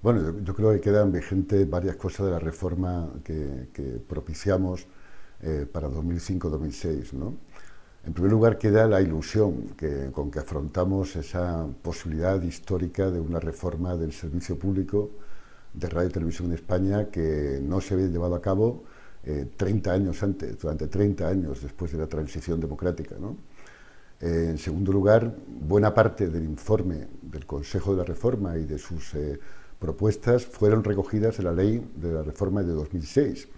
Bueno, yo creo que quedan vigentes varias cosas de la reforma que propiciamos para 2005-2006, ¿no? En primer lugar, queda la ilusión con que afrontamos esa posibilidad histórica de una reforma del servicio público de radio y televisión en España que no se había llevado a cabo 30 años antes, durante 30 años después de la transición democrática, ¿no? En segundo lugar, buena parte del informe del Consejo de la Reforma y de sus propuestas fueron recogidas en la ley de la reforma de 2006,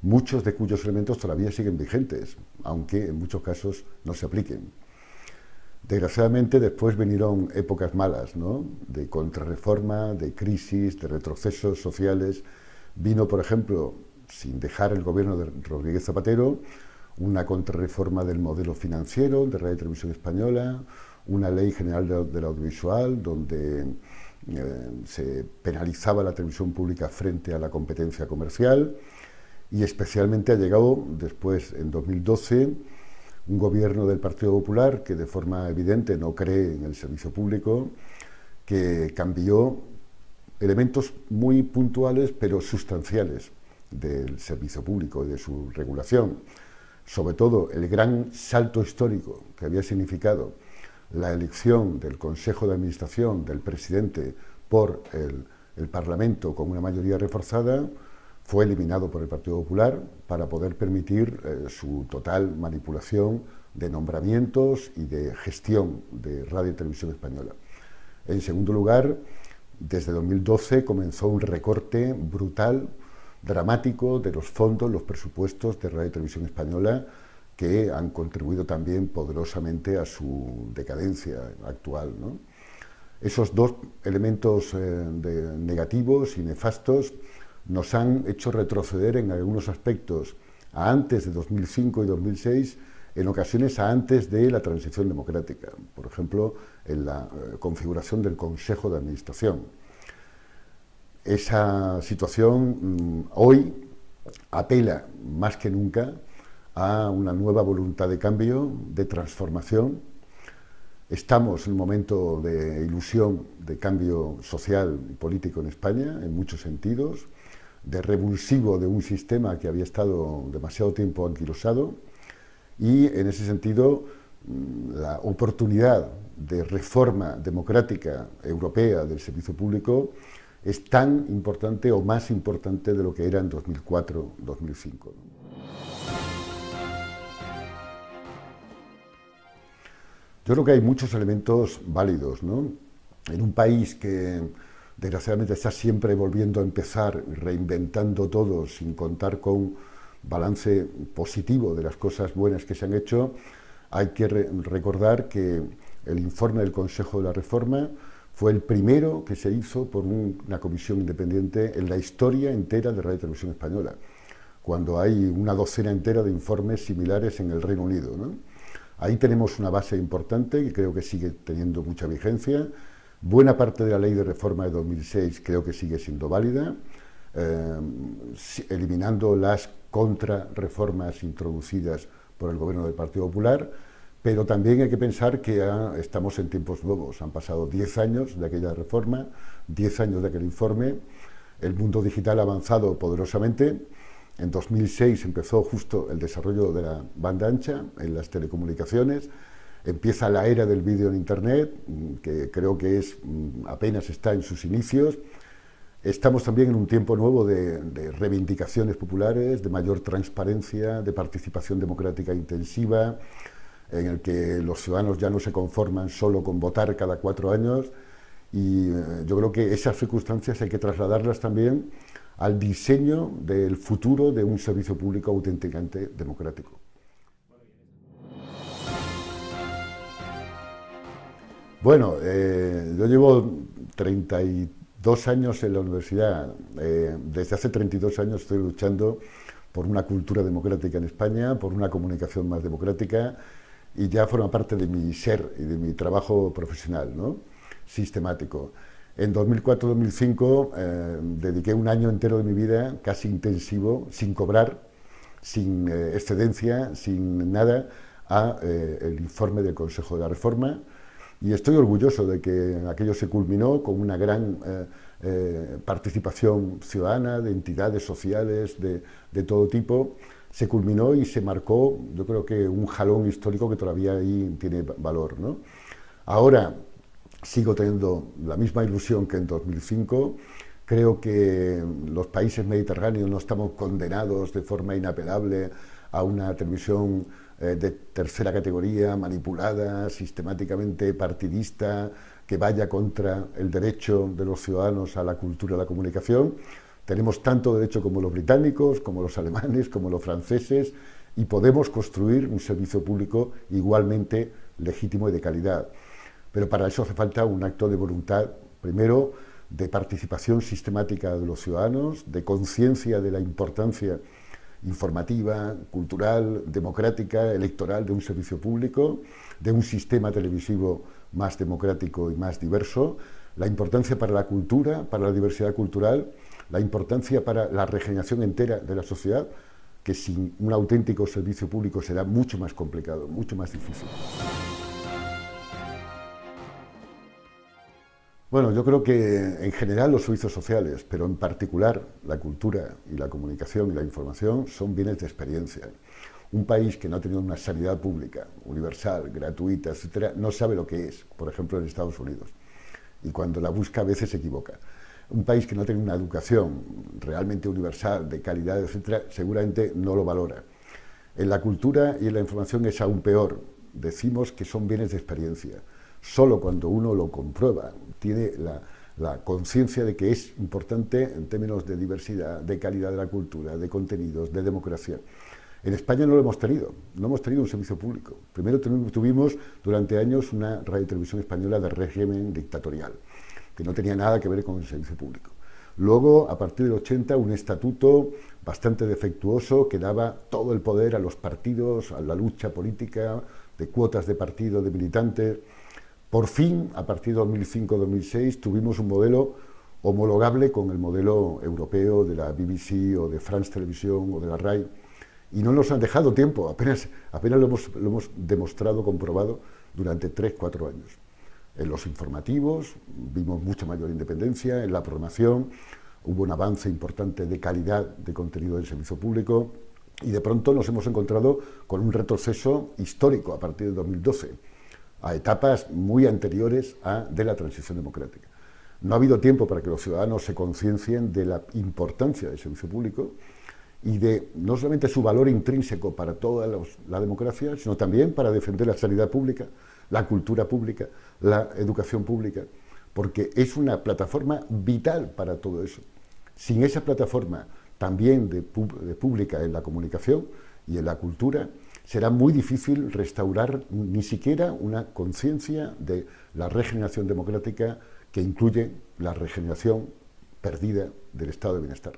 muchos de cuyos elementos todavía siguen vigentes, aunque en muchos casos no se apliquen. Desgraciadamente después vinieron épocas malas, ¿no? De contrarreforma, de crisis, de retrocesos sociales. Vino, por ejemplo, sin dejar el gobierno de Rodríguez Zapatero, una contrarreforma del modelo financiero de Radio y Televisión Española, una ley general del audiovisual donde se penalizaba la televisión pública frente a la competencia comercial, y especialmente ha llegado después, en 2012, un gobierno del Partido Popular que de forma evidente no cree en el servicio público, que cambió elementos muy puntuales pero sustanciales del servicio público y de su regulación. Sobre todo el gran salto histórico que había significado la elección del Consejo de Administración del presidente por el Parlamento con una mayoría reforzada, fue eliminado por el Partido Popular para poder permitir su total manipulación de nombramientos y de gestión de Radio y Televisión Española. En segundo lugar, desde 2012 comenzó un recorte brutal, dramático, de los fondos, los presupuestos de Radio y Televisión Española, que han contribuido también poderosamente a su decadencia actual, ¿no? Esos dos elementos negativos y nefastos nos han hecho retroceder en algunos aspectos a antes de 2005 y 2006, en ocasiones a antes de la transición democrática, por ejemplo, en la configuración del Consejo de Administración. Esa situación hoy apela más que nunca a una nueva voluntad de cambio, de transformación. Estamos en un momento de ilusión, de cambio social y político en España, en muchos sentidos, de revulsivo de un sistema que había estado demasiado tiempo anquilosado, y en ese sentido la oportunidad de reforma democrática europea del servicio público es tan importante o más importante de lo que era en 2004-2005. Yo creo que hay muchos elementos válidos, ¿no? En un país que desgraciadamente está siempre volviendo a empezar, reinventando todo sin contar con balance positivo de las cosas buenas que se han hecho, hay que recordar que el informe del Consejo de la Reforma fue el primero que se hizo por una comisión independiente en la historia entera de Radio y Televisión Española, cuando hay una docena entera de informes similares en el Reino Unido, ¿no? Ahí tenemos una base importante que creo que sigue teniendo mucha vigencia. Buena parte de la ley de reforma de 2006 creo que sigue siendo válida, eliminando las contrarreformas introducidas por el gobierno del Partido Popular, pero también hay que pensar que ya estamos en tiempos nuevos. Han pasado 10 años de aquella reforma, 10 años de aquel informe, el mundo digital ha avanzado poderosamente. En 2006 empezó justo el desarrollo de la banda ancha en las telecomunicaciones, empieza la era del vídeo en Internet, que creo que apenas está en sus inicios. Estamos también en un tiempo nuevo de reivindicaciones populares, de mayor transparencia, de participación democrática intensiva, en el que los ciudadanos ya no se conforman solo con votar cada 4 años, y yo creo que esas circunstancias hay que trasladarlas también al diseño del futuro de un servicio público auténticamente democrático. Bueno, yo llevo 32 años en la universidad. Desde hace 32 años estoy luchando por una cultura democrática en España, por una comunicación más democrática, y ya forma parte de mi ser y de mi trabajo profesional, ¿no? Sistemático. En 2004-2005 dediqué un año entero de mi vida, casi intensivo, sin cobrar, sin excedencia, sin nada, a el informe del Consejo de la Reforma, Y estoy orgulloso de que aquello se culminó con una gran participación ciudadana, de entidades sociales de todo tipo. Se culminó y se marcó, yo creo que un jalón histórico que todavía ahí tiene valor, ¿no? Ahora sigo teniendo la misma ilusión que en 2005. Creo que los países mediterráneos no estamos condenados de forma inapelable a una televisión de tercera categoría, manipulada, sistemáticamente partidista, que vaya contra el derecho de los ciudadanos a la cultura y a la comunicación. Tenemos tanto derecho como los británicos, como los alemanes, como los franceses, y podemos construir un servicio público igualmente legítimo y de calidad. Pero para eso hace falta un acto de voluntad, primero, de participación sistemática de los ciudadanos, de conciencia de la importancia informativa, cultural, democrática, electoral de un servicio público, de un sistema televisivo más democrático y más diverso, la importancia para la cultura, para la diversidad cultural, la importancia para la regeneración entera de la sociedad, que sin un auténtico servicio público será mucho más complicado, mucho más difícil. Bueno, yo creo que en general los servicios sociales, pero en particular la cultura y la comunicación y la información son bienes de experiencia. Un país que no ha tenido una sanidad pública, universal, gratuita, etcétera, no sabe lo que es, por ejemplo, en Estados Unidos. Y cuando la busca a veces se equivoca. Un país que no tiene una educación realmente universal, de calidad, etcétera, seguramente no lo valora. En la cultura y en la información es aún peor. Decimos que son bienes de experiencia. Solo cuando uno lo comprueba, tiene la conciencia de que es importante en términos de diversidad, de calidad de la cultura, de contenidos, de democracia. En España no lo hemos tenido, no hemos tenido un servicio público. Primero tuvimos durante años una radio y televisión española de régimen dictatorial, que no tenía nada que ver con el servicio público. Luego, a partir del 80, un estatuto bastante defectuoso que daba todo el poder a los partidos, a la lucha política, de cuotas de partido, de militantes. Por fin, a partir de 2005-2006, tuvimos un modelo homologable con el modelo europeo de la BBC o de France Television o de la RAI, y no nos han dejado tiempo, apenas lo hemos demostrado, comprobado durante 3-4 años. En los informativos vimos mucha mayor independencia, en la programación hubo un avance importante de calidad de contenido del servicio público, y de pronto nos hemos encontrado con un retroceso histórico a partir de 2012. A etapas muy anteriores de la transición democrática. No ha habido tiempo para que los ciudadanos se conciencien de la importancia del servicio público y de no solamente su valor intrínseco para toda la democracia, sino también para defender la sanidad pública, la cultura pública, la educación pública, porque es una plataforma vital para todo eso. Sin esa plataforma también de pública en la comunicación y en la cultura, será muy difícil restaurar ni siquiera una conciencia de la regeneración democrática que incluye la regeneración perdida del estado de bienestar.